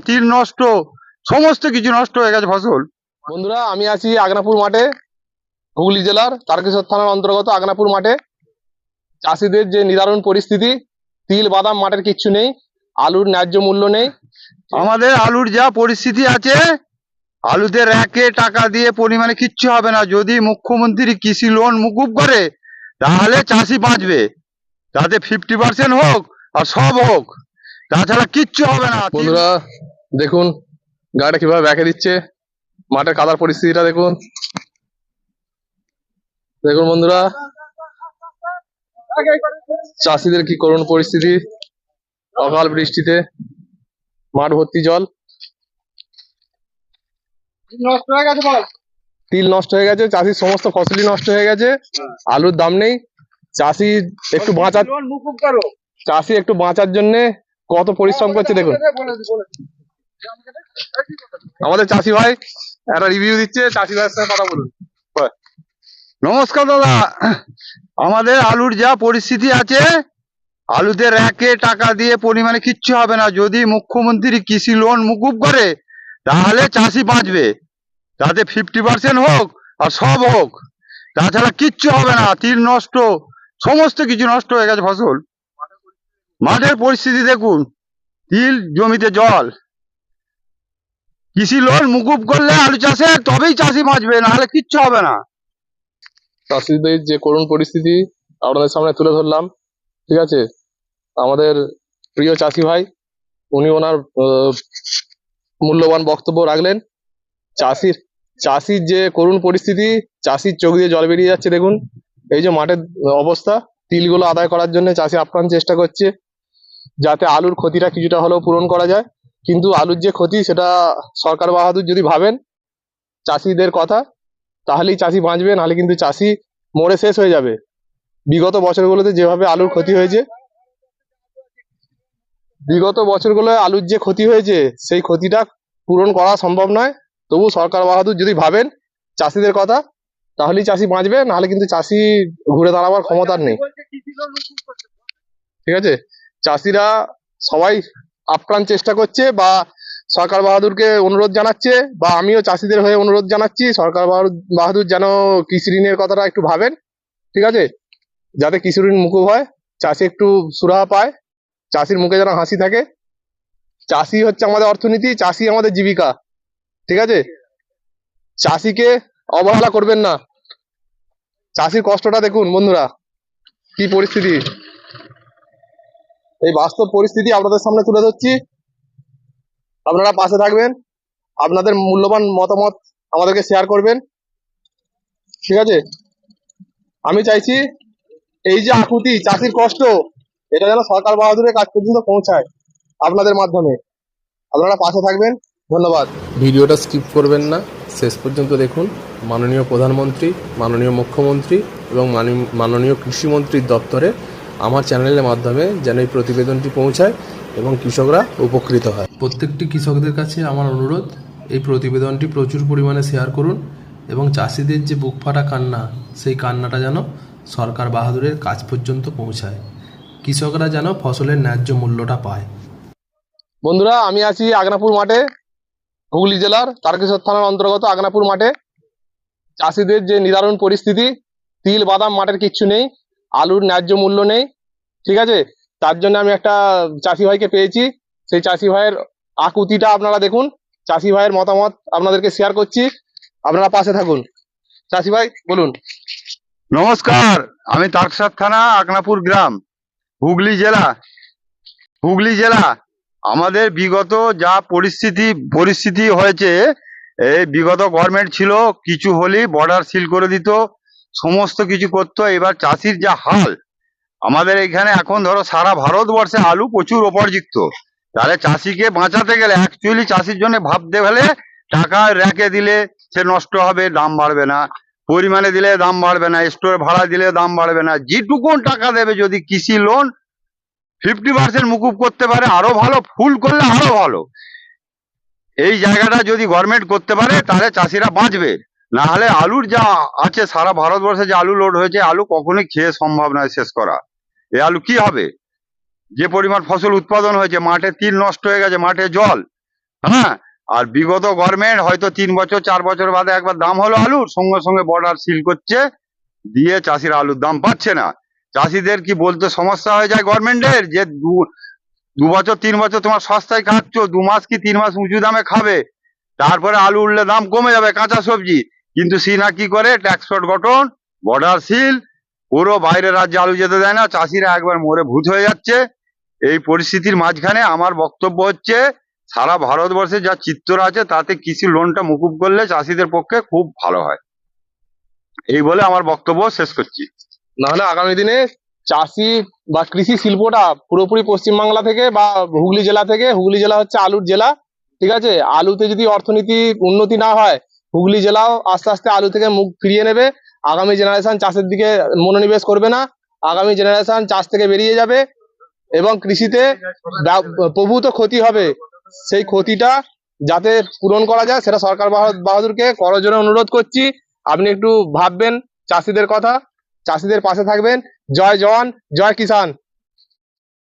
তিল নষ্ট, সমস্ত কিছু নষ্ট হয়ে গেছে ফসল। বন্ধুরা আমি আছি আগনাপুর মাঠে, হুগলি জেলার তারকেশ্বর থানার অন্তর্গত আগনাপুর মাঠে। চাষিদের যে নিদারুণ পরিস্থিতি, তিল বাদাম মাঠের কিচ্ছু নেই, আলুর ন্যায্য মূল্য নেই। আমাদের আলুর যা পরিস্থিতি আছে, আলুতে র্যাকে টাকা দিয়ে পরিমাণে কিচ্ছু হবে না। যদি মুখ্যমন্ত্রী কৃষি লোন মুকুব করে তাহলে চাষি বাঁচবে, তাতে 50% হোক আর সব হোক, তাছাড়া কিচ্ছু হবে না। বন্ধুরা দেখুন গাড়িটা কিভাবে ব্যাকে দিচ্ছে, মাঠের কাদার পরিস্থিতিটা দেখুন। দেখুন বন্ধুরা চাষিদের কি করুণ পরিস্থিতি, অকাল বৃষ্টিতে মাঠ ভর্তি জল। তিল নষ্ট হয়ে গেছে, চাষির সমস্ত ফসলই নষ্ট হয়ে গেছে, আলুর দাম নেই। চাষি একটু বাঁচার জন্য কত পরিশ্রম করছে দেখুন। আমাদের চাষি ভাই একটা রিভিউ দিচ্ছে, চাষি ভাইয়ের সঙ্গে কথা বলুন। নমস্কার দাদা, আমাদের আলুর যা পরিস্থিতি আছে, আলুতে র্যাকে টাকা দিয়ে পরিমাণে কিচ্ছু হবে না। যদি মুখ্যমন্ত্রী কৃষি লোন মুকুব করে তাহলে চাষি বাঁচবে, তাতে 50% হোক আর সব হোক, তাছাড়া কিচ্ছু হবে না। তিল নষ্ট, সমস্ত কিছু নষ্ট হয়ে গেছে ফসল। মাঠের পরিস্থিতি দেখুন, তিল জমিতে জল। কৃষি লোন মুকুব করলে আলু চাষে তবেই চাষি বাঁচবে, নাহলে কিচ্ছু হবে না। চাষিদের যে করুণ পরিস্থিতি আপনাদের সামনে তুলে ধরলাম, ঠিক আছে। আমাদের প্রিয় চাষি ভাই উনি ওনার মূল্যবান বক্তব্য রাখলেন। চাষির যে করুণ পরিস্থিতি, চাষির চোখ দিয়ে জল বেরিয়ে যাচ্ছে দেখুন। এই যে মাঠের অবস্থা, তিলগুলো আদায় করার জন্য চাষি আপ্রাণ চেষ্টা করছে যাতে আলুর ক্ষতিটা কিছুটা হলেও পূরণ করা যায়। কিন্তু আলুর যে ক্ষতি সেটা সরকার বাহাদুর যদি ভাবেন চাষিদের কথা, তাহলেই চাষি বাঁচবে, নাহলে কিন্তু চাষি মরে শেষ হয়ে যাবে। বিগত বছরগুলোতে যেভাবে আলুর ক্ষতি হয়েছে, আলুর যে ক্ষতি হয়েছে সেই ক্ষতিটা পূরণ করা সম্ভব নয়। তবু সরকার বাহাদুর যদি ভাবেন চাষিদের কথা, তাহলেই চাষি বাঁচবে, নাহলে কিন্তু চাষি ঘুরে দাঁড়াবার ক্ষমতা নেই, ঠিক আছে। চাষিরা সবাই আপ্রাণ চেষ্টা করছে, বা সরকার বাহাদুরকে অনুরোধ জানাচ্ছে, বা আমিও চাষিদের হয়ে অনুরোধ জানাচ্ছি সরকার বাহাদুর যেন কৃষি ঋণের কথাটা একটু ভাবেন, ঠিক আছে, যাতে কৃষি ঋণ মুকুব হয়, চাষি একটু সুরাহা পায়, চাষির মুখে যেন হাসি থাকে। চাষি হচ্ছে আমাদের অর্থনীতি, চাষি আমাদের জীবিকা, ঠিক আছে। চাষিকে অবহেলা করবেন না। চাষির কষ্টটা দেখুন বন্ধুরা, কি পরিস্থিতি। এই বাস্তব পরিস্থিতি আপনাদের সামনে তুলে ধরছি, আপনারা পাশে থাকবেন, আপনাদের মূল্যবান মতামত আমাদেরকে শেয়ার করবেন, ঠিক আছে। আমি চাইছি এই যে আকুতি, চাষির কষ্ট, এটা যেন সরকার বাহাদুরের কাছ পর্যন্ত পৌঁছায় আপনাদের মাধ্যমে। আপনারা পাশে থাকবেন, ধন্যবাদ। ভিডিওটা স্কিপ করবেন না, শেষ পর্যন্ত দেখুন। মাননীয় প্রধানমন্ত্রী, মাননীয় মুখ্যমন্ত্রী এবং মাননীয় কৃষিমন্ত্রীর দপ্তরে আমার চ্যানেলের মাধ্যমে যেন এই প্রতিবেদনটি পৌঁছায় এবং কৃষকরা উপকৃত হয়। প্রত্যেকটি কৃষকদের কাছে আমার অনুরোধ, এই প্রতিবেদনটি প্রচুর পরিমাণে শেয়ার করুন এবং চাষিদের যে বুক ফাটা কান্না, সেই কান্নাটা যেন সরকার বাহাদুরের কাছ পর্যন্ত পৌঁছায়, কৃষকরা যেন ফসলের ন্যায্য মূল্যটা পায়। বন্ধুরা আমি আছি আগনাপুর মাঠে, হুগলি জেলার তারকেশ্বর থানার অন্তর্গত আগনাপুর মাঠে। চাষিদের যে নিদারুণ পরিস্থিতি, তিল বাদাম মাঠের কিচ্ছু নেই, আলুর ন্যায্য মূল্য নেই, ঠিক আছে। তার জন্য আমি একটা চাষি ভাইকে পেয়েছি, সেই চাষি ভাইয়ের আকুতিটা আপনারা দেখুন, চাষি ভাইয়ের মতামত আপনাদেরকে শেয়ার করছি, আপনারা পাশে থাকুন। চাষি ভাই বলুন। নমস্কার, আমি তারকেশ্বর থানা, আগনাপুর গ্রাম, হুগলি জেলা। আমাদের বিগত যা পরিস্থিতি হয়েছে, এই বিগত গভর্নমেন্ট ছিল, কিছু হলেই বর্ডার সিল করে দিত, সমস্ত কিছু করতো। এবার চাষির যা হাল, আমাদের এখানে এখন ধরো সারা ভারতবর্ষে আলু প্রচুর অপর্যুক্ত, তাহলে চাষিকে বাঁচাতে গেলে অ্যাকচুয়ালি চাষির জন্য ভাবতে গেলে টাকা রেখে দিলে সে নষ্ট হবে, দাম বাড়বে না, পরিমাণে দিলে দাম বাড়বে না, স্টোর ভাড়া দিলে দাম বাড়বে না, যেটুকুন টাকা দেবে, যদি কৃষি লোন 50% মুকুব করতে পারে আরো ভালো, ফুল করলে আরো ভালো। এই জায়গাটা যদি গভর্নমেন্ট করতে পারে তাহলে চাষিরা বাঁচবে, না হলে আলুর যা আছে, সারা ভারতবর্ষে যে আলু লোড হয়েছে, আলু কখনোই খেয়ে সম্ভব নয় শেষ করা। এই আলু কি হবে? যে পরিমাণ ফসল উৎপাদন হয়েছে, মাঠে তিল নষ্ট হয়ে গেছে, মাঠে জল, হ্যাঁ, আর বিগত গভর্নমেন্ট হয়তো 3 বছর 4 বছর বাদে একবার দাম হলো আলুর, সঙ্গে সঙ্গে বর্ডার সিল করছে, দিয়ে চাষিরা আলুর দাম পাচ্ছে না। চাষিদের কি বলতে সমস্যা হয়ে যায় গভর্নমেন্টের, যে 2 বছর 3 বছর তোমার সস্তায় খাচ্ছ, 2 মাস কি 3 মাস উঁচু দামে খাবে, তারপরে আলু উঠলে দাম কমে যাবে কাঁচা সবজি। কিন্তু সিনা কি করে, ট্যাক্স গঠন, বর্ডার সিল, পুরো বাইরের রাজ্যে আলু যেতে দেয় না, চাষিরা একবার মরে ভূত হয়ে যাচ্ছে। এই পরিস্থিতির মাঝখানে আমার বক্তব্য হচ্ছে, সারা ভারতবর্ষে যা চিত্র আছে তাতে কৃষি লোনটা মুকুব করলে চাষিদের পক্ষে খুব ভালো হয়। এই বলে আমার বক্তব্য শেষ করছি। নাহলে আগামী দিনে চাষি বা কৃষি শিল্পটা পুরোপুরি পশ্চিমবাংলা থেকে বা হুগলি জেলা থেকে, হুগলি জেলা হচ্ছে আলুর জেলা, ঠিক আছে, আলুতে যদি অর্থনীতি উন্নতি না হয়, হুগলি জেলাও আস্তে আস্তে আলু থেকে মুখ ফিরিয়ে নেবে। আগামী জেনারেশন চাষের দিকে মনোনিবেশ করবে না, আগামী জেনারেশন চাষ থেকে বেরিয়ে যাবে এবং কৃষিতে প্রভূত ক্ষতি হবে। সেই ক্ষতিটা যাতে পূরণ করা যায় সেটা সরকার বাহাদুরকে করজোড়ে অনুরোধ করছি। আপনি একটু ভাববেন চাষিদের কথা, চাষিদের পাশে থাকবেন। জয় জওয়ান, জয় কিষান।